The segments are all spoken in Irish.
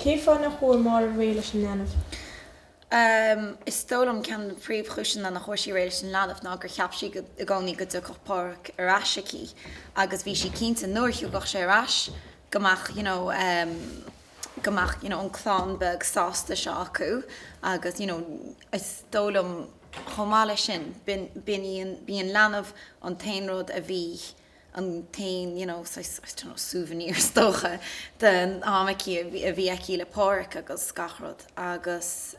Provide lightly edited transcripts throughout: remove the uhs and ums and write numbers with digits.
Cé fanna chóir mar réile sin lenah? Is stolam cean príomhchúsin na chóirsí réile sin leanamh ná gur cheapsí go gánaí go dtí páirc arráisicí agus bhí si cínta nuirthú gach sé arás gomach gomach an chlán beg sásta seo acu agus is stolam chomáile sin bíon leanamh an tainród a bhí an tain, souvenir stocha den ámací a bhí aici le páirc agus scachrod agus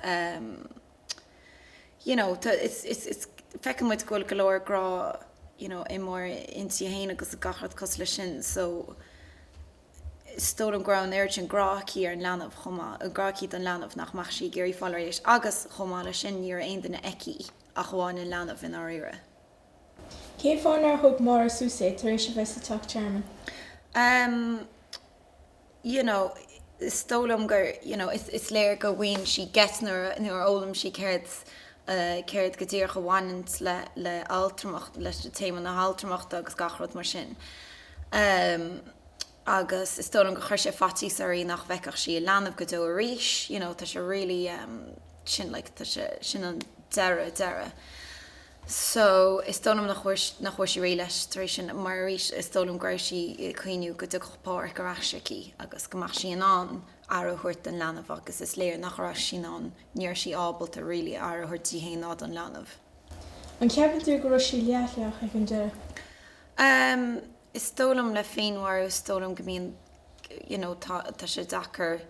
it's fecin muid goil golóir grá I mór intí héine agus a gachrod cos le sin so stólam grá an airtin grácí ar an leanamh chomá a grácí an leanamh nach mach sí géirí fáiléis agus chomá le sin níor aon duna aici a chuáin in leanamh in áire. Cé fanna thug mar súsé tar éis bheits a tucht tearman? Stólam gur is léir go bhhain si get nuair ólam si céird go dtíor go bhhainint le altramacht leis de téma na altramacht agus gachrod mar sin. Agus is stólam go chuir sé fatí sarí nach bheicach si leanamh go dó a ríis, tá sé rilí sin an deire. So is stólam nach chuir sí ré leis tar sin mar ríis is stólam gur si chuoinú go dtí páirc arráisicí agus gomach sí an ar a chuirt an leanamh agus is léir nach rá sin an níor sí ábalta rilí ar a chuirtí héanaád an leanamh. An ceapan tú go sí leach ag an deire? Is stólam le féinhhar stólam go mbíon tá sé dachar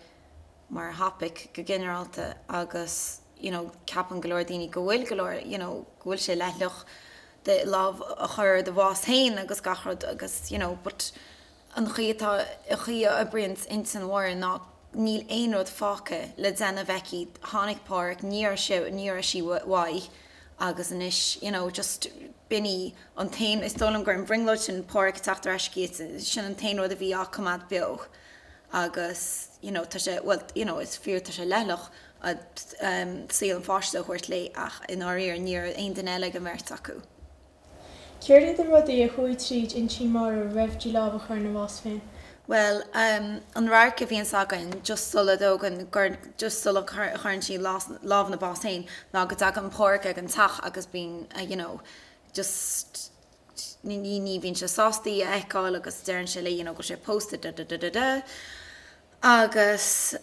mar hapic go generalta agus ceapan golóir daoine go bhfuil golóir bhfuil sé leithleach de lámh a chur de bhás hain agus gachrod agus but an chuítá a chuí a brint in san mhar ná níl aonród fáca le déanamh eici tháinig páirc níor sí mhaith agus inis just binní an tain is stólam gur an bringloid sin páirc teachtar eiscí sin an tainród a bhí achamad beag agus tá sé is fear tá sé leithleach a síl an fáiste chuirt le ach in áíar níor aon den eile go mert acu. Céir iad rudaí a chuid tríd in tí mar a raibhdí lábh a chur na bhás féin? Well, an rair go bhíon sagan just sulla dógan gur just sulla chuann sí lábh na bás hain ná go dag an páirc ag an tach agus bíon just ní bhíonn se sástaí a eicáil agus dearann se le go sé posta agus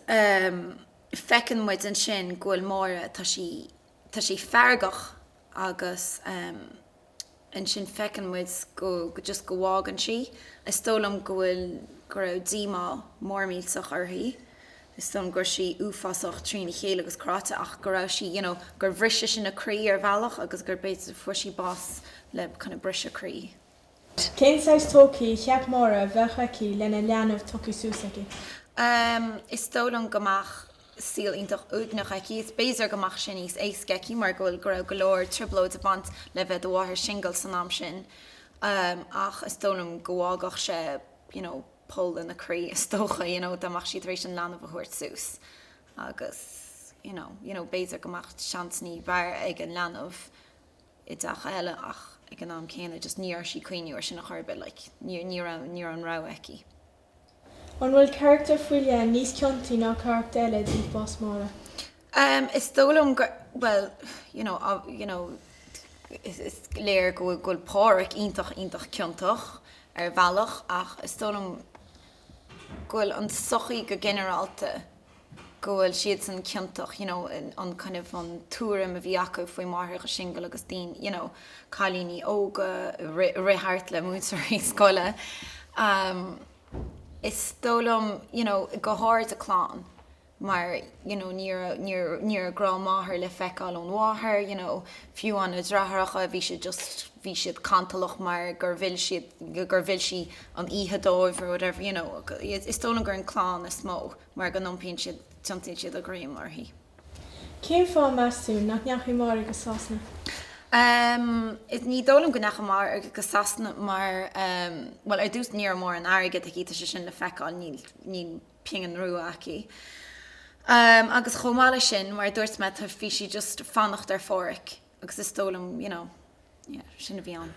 fecin muid an sin ghfuil móra tá sí feargach agus an sin fecin muid go just go bhágan si. Is stólam go bhfuil go raibh díomá mórmílsach orthaí. Is stólam gur si uafasach trína chéile agus cráta ach go raibh si gur bhrise sin na crí ar bhealach agus gur beit fuisí bás le chuna brise crí. Cén sais tócaí cheap móra bheitchaí lena leanamh tocaí súsaí? Is stólam gomach síl intach úgnach aici is béidir gomach sin níos éasceici mar ghfuil go raibh golóir triblóid a bant le bheith bháthair single san am sin ach is stólam go bhágach sé pól in na crí is tócha dáach siad rééis an leanamh a thuirt sús agus béidir gomach seansní bhar ag an leanamh I dach eile ach ag an am céine just níor sí cuoineúir sin nach chuirbe níor an rá aici. An bhfuil charachtar fuiile níos ciontaí ná charachta eile dí bás móra? Is tólam well, is léir go bhfuil páirc ionintach ciontach ar bhealach ach is tólam gohfuil an sochaí go generalta go bhfuil siad san ciontach, an kind of an túram a bhí acu faoi máthair a single agus dín, cailíní óga, rithart le mútarí scoile. Is stólam, go háir a chlán, mar, níor grá máthair le feiceáil ón mháthair, fiú an a dráthracha bhí siad cantalach mar gur bhfuil si an ihe dóibh or whatever, is stólam gur an chlán is mó, mar go nompíonn siad tiontaí siad a gréim orthaí. Cén fá measú nach neachú mar agus sasna? Is ní dólam go necha mar agus sasna mar well ar dús níor mór an airige a gíta sé sin le feiceáil ní pingan rú aici. Agus chomáile sin mar dúirt me tar fí si just fannacht ar fóric agus is tólam, sin a bhí an.